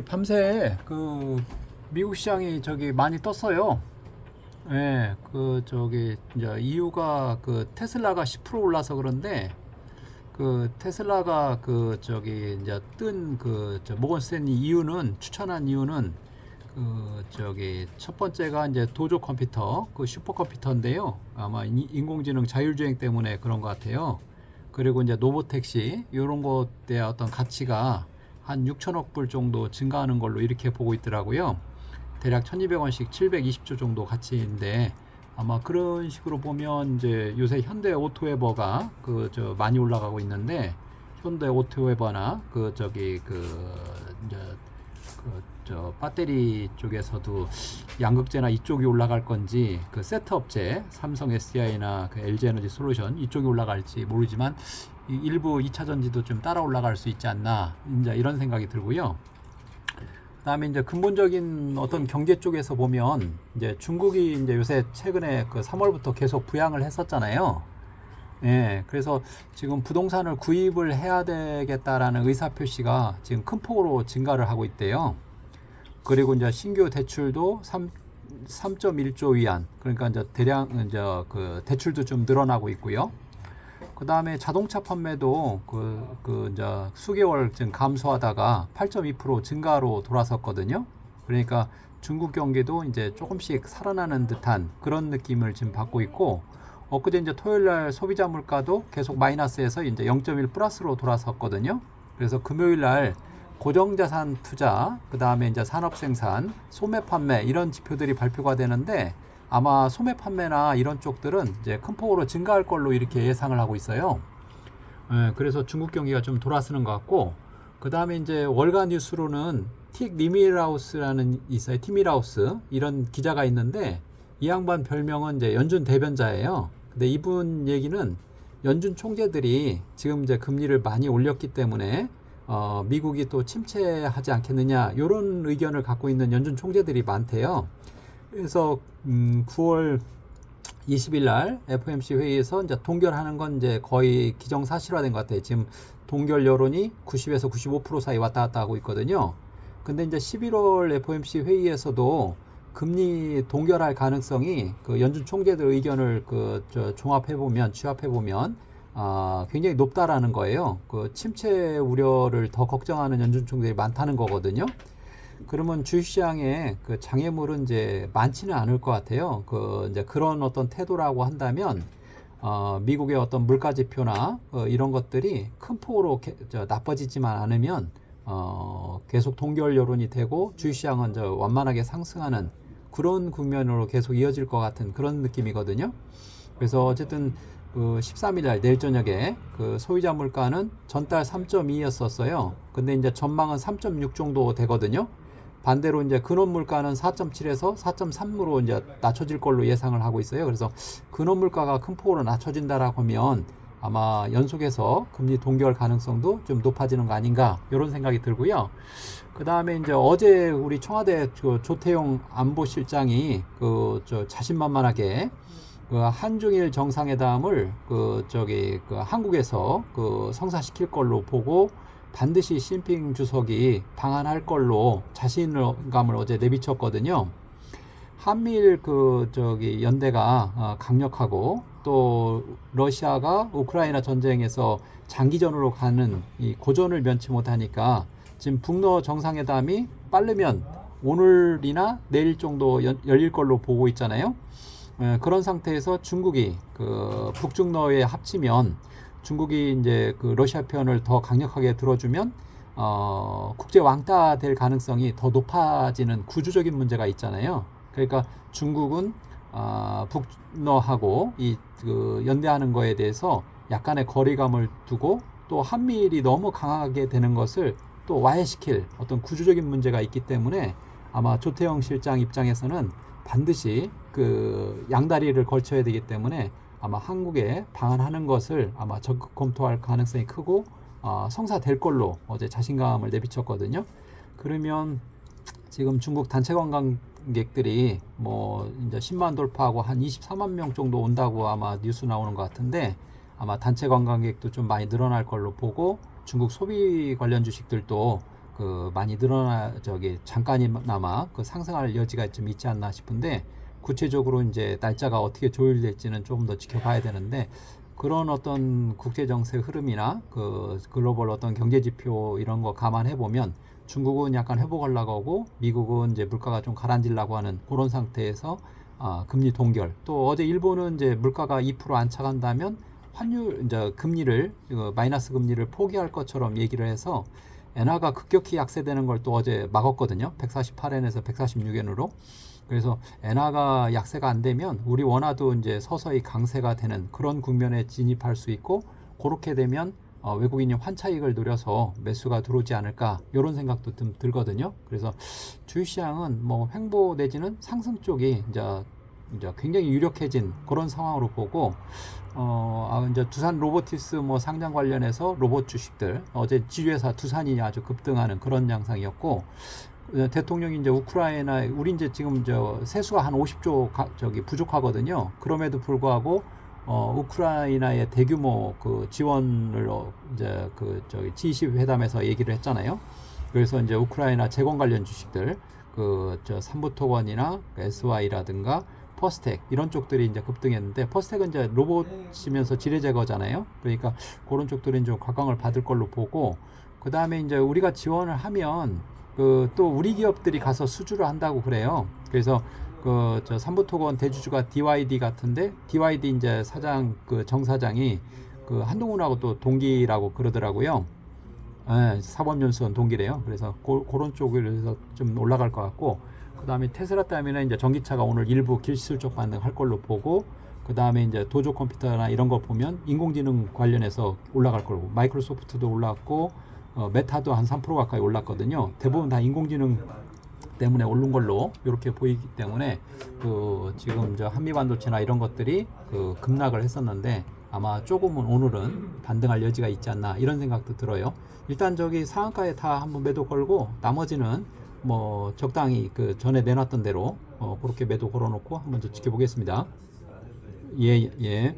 밤새 미국 시장이 많이 떴어요. 예, 이제 이유가 테슬라가 10% 올라서 그런데 테슬라가 이제 모건 스탠리 이유는 추천한 이유는 첫 번째가 이제 도조 컴퓨터 슈퍼컴퓨터인데요. 아마 인공지능 자율주행 때문에 그런 것 같아요. 그리고 이제 로보택시 이런 것에 어떤 가치가 한 6천억 불 정도 증가하는 걸로 이렇게 보고 있더라고요. 대략 1200원씩 720조 정도 가치인데 아마 그런 식으로 보면 이제 요새 현대 오토웨버가 많이 올라가고 있는데 현대 오토웨버나 이제 배터리 쪽에서도 양극재나 이쪽이 올라갈 건지 세트 업체 삼성 SDI나 LG 에너지 솔루션 이쪽이 올라갈지 모르지만 일부 2차 전지도 좀 따라 올라갈 수 있지 않나 이제 이런 생각이 들고요. 그다음에 이제 근본적인 어떤 경제 쪽에서 보면 이제 중국이 이제 요새 최근에 3월부터 계속 부양을 했었잖아요. 예, 그래서 지금 부동산을 구입을 해야 되겠다라는 의사 표시가 지금 큰 폭으로 증가를 하고 있대요. 그리고 이제 신규 대출도 3.1조 위안, 그러니까 이제 대량 이제 대출도 좀 늘어나고 있고요. 그 다음에 자동차 판매도 이제 수개월 지금 감소하다가 8.2% 증가로 돌아섰거든요. 그러니까 중국 경기도 이제 조금씩 살아나는 듯한 그런 느낌을 지금 받고 있고, 엊그제 이제 토요일 날 소비자 물가도 계속 마이너스에서 이제 0.1 플러스로 돌아섰거든요. 그래서 금요일 날 고정자산 투자, 그 다음에 이제 산업 생산, 소매 판매 이런 지표들이 발표가 되는데 아마 소매 판매나 이런 쪽들은 이제 큰 폭으로 증가할 걸로 이렇게 예상을 하고 있어요. 예, 그래서 중국 경기가 좀 돌아서는 것 같고, 그 다음에 이제 월가 뉴스로는 틱 니밀하우스라는 있어요. 티밀하우스 이런 기자가 있는데 이 양반 별명은 이제 연준 대변자예요. 근데 이분 얘기는 연준 총재들이 지금 이제 금리를 많이 올렸기 때문에 미국이 또 침체하지 않겠느냐 이런 의견을 갖고 있는 연준 총재들이 많대요. 그래서 9월 20일 날 FOMC 회의에서 이제 동결하는 건 이제 거의 기정사실화된 것 같아요. 지금 동결 여론이 90에서 95% 사이 왔다 갔다 하고 있거든요. 근데 이제 11월 FOMC 회의에서도 금리 동결할 가능성이 연준 총재들 의견을 종합해 보면 취합해 보면 굉장히 높다라는 거예요. 침체 우려를 더 걱정하는 연준 총재들이 많다는 거거든요. 그러면 주식시장에 장애물은 이제 많지는 않을 것 같아요. 이제 그런 어떤 태도라고 한다면 미국의 어떤 물가지표나 이런 것들이 큰 폭으로 나빠지지만 않으면 계속 동결 여론이 되고 주식시장은 완만하게 상승하는 그런 국면으로 계속 이어질 것 같은 그런 느낌이거든요. 그래서 어쨌든 13일 날 내일 저녁에 소비자 물가는 전달 3.2였었어요. 근데 이제 전망은 3.6 정도 되거든요. 반대로 이제 근원 물가는 4.7에서 4.3으로 이제 낮춰질 걸로 예상을 하고 있어요. 그래서 근원 물가가 큰 폭으로 낮춰진다라고 하면 아마 연속해서 금리 동결 가능성도 좀 높아지는 거 아닌가 이런 생각이 들고요. 그 다음에 이제 어제 우리 청와대 조태용 안보실장이 자신만만하게 한중일 정상회담을 한국에서 성사시킬 걸로 보고 반드시 시진핑 주석이 방한할 걸로 자신감을 어제 내비쳤거든요. 한미일 연대가 강력하고 또 러시아가 우크라이나 전쟁에서 장기전으로 가는 이 고전을 면치 못하니까 지금 북러 정상회담이 빠르면 오늘이나 내일 정도 열릴 걸로 보고 있잖아요. 그런 상태에서 중국이 북중러에 합치면 중국이 이제 러시아 편을 더 강력하게 들어주면 국제 왕따 될 가능성이 더 높아지는 구조적인 문제가 있잖아요. 그러니까 중국은 북러하고 연대하는 거에 대해서 약간의 거리감을 두고 또 한미일이 너무 강하게 되는 것을 또 와해시킬 어떤 구조적인 문제가 있기 때문에 아마 조태영 실장 입장에서는 반드시 양다리를 걸쳐야 되기 때문에 아마 한국에 방한하는 것을 아마 적극 검토할 가능성이 크고 성사될 걸로 어제 자신감을 내비쳤거든요. 그러면 지금 중국 단체 관광객들이 뭐 이제 10만 돌파하고 한 24만 명 정도 온다고 아마 뉴스 나오는 것 같은데 아마 단체 관광객도 좀 많이 늘어날 걸로 보고 중국 소비 관련 주식들도 그 많이 늘어나 잠깐이나마 그 상승할 여지가 좀 있지 않나 싶은데, 구체적으로 이제 날짜가 어떻게 조율될지는 조금 더 지켜봐야 되는데, 그런 어떤 국제 정세 흐름이나 그 글로벌 어떤 경제 지표 이런 거 감안해 보면 중국은 약간 회복하려고 하고 미국은 이제 물가가 좀 가라앉으려고 하는 그런 상태에서 금리 동결. 또 어제 일본은 이제 물가가 2% 안착한다면 환율 이제 금리를 마이너스 금리를 포기할 것처럼 얘기를 해서 엔화가 급격히 약세되는 걸 또 어제 막았거든요. 148엔에서 146엔으로. 그래서 엔화가 약세가 안 되면 우리 원화도 이제 서서히 강세가 되는 그런 국면에 진입할 수 있고, 그렇게 되면 외국인이 환차익을 노려서 매수가 들어오지 않을까, 이런 생각도 좀 들거든요. 그래서 주식시장은 뭐 횡보 내지는 상승 쪽이 이제 굉장히 유력해진 그런 상황으로 보고, 이제 두산 로보티스 뭐 상장 관련해서 로봇 주식들 어제 지주회사 두산이 아주 급등하는 그런 양상이었고, 대통령이 이제 우크라이나 우리 이제 지금 세수가 한 50조 부족하거든요. 그럼에도 불구하고 우크라이나의 대규모 그 지원을 이제 G20 회담에서 얘기를 했잖아요. 그래서 이제 우크라이나 재건 관련 주식들 삼부토건이나 SY라든가 퍼스텍 이런 쪽들이 이제 급등했는데, 퍼스텍은 이제 로봇이면서 지뢰 제거잖아요. 그러니까 그런 쪽들은 좀 각광을 받을 걸로 보고, 그 다음에 이제 우리가 지원을 하면 또 우리 기업들이 가서 수주를 한다고 그래요. 그래서 삼부토건 대주주가 DYD 같은데, DYD 이제 정사장이 한동훈하고 또 동기라고 그러더라고요. 사법연수원 동기래요. 그래서 그런 쪽에서 좀 올라갈 것 같고, 그 다음에 테슬라 때문에 이제 전기차가 오늘 일부 기술적 반등할 걸로 보고, 그 다음에 이제 도조 컴퓨터나 이런 거 보면 인공지능 관련해서 올라갈 거고, 마이크로소프트도 올랐고, 메타도 한 3% 가까이 올랐거든요. 대부분 다 인공지능 때문에 오른 걸로 이렇게 보이기 때문에 지금 한미반도체나 이런 것들이 급락을 했었는데, 아마 조금은 오늘은 반등할 여지가 있지 않나, 이런 생각도 들어요. 일단 상한가에 다 한번 매도 걸고, 나머지는 뭐 적당히 전에 내놨던 대로 그렇게 매도 걸어놓고 한번 더 지켜보겠습니다. 예.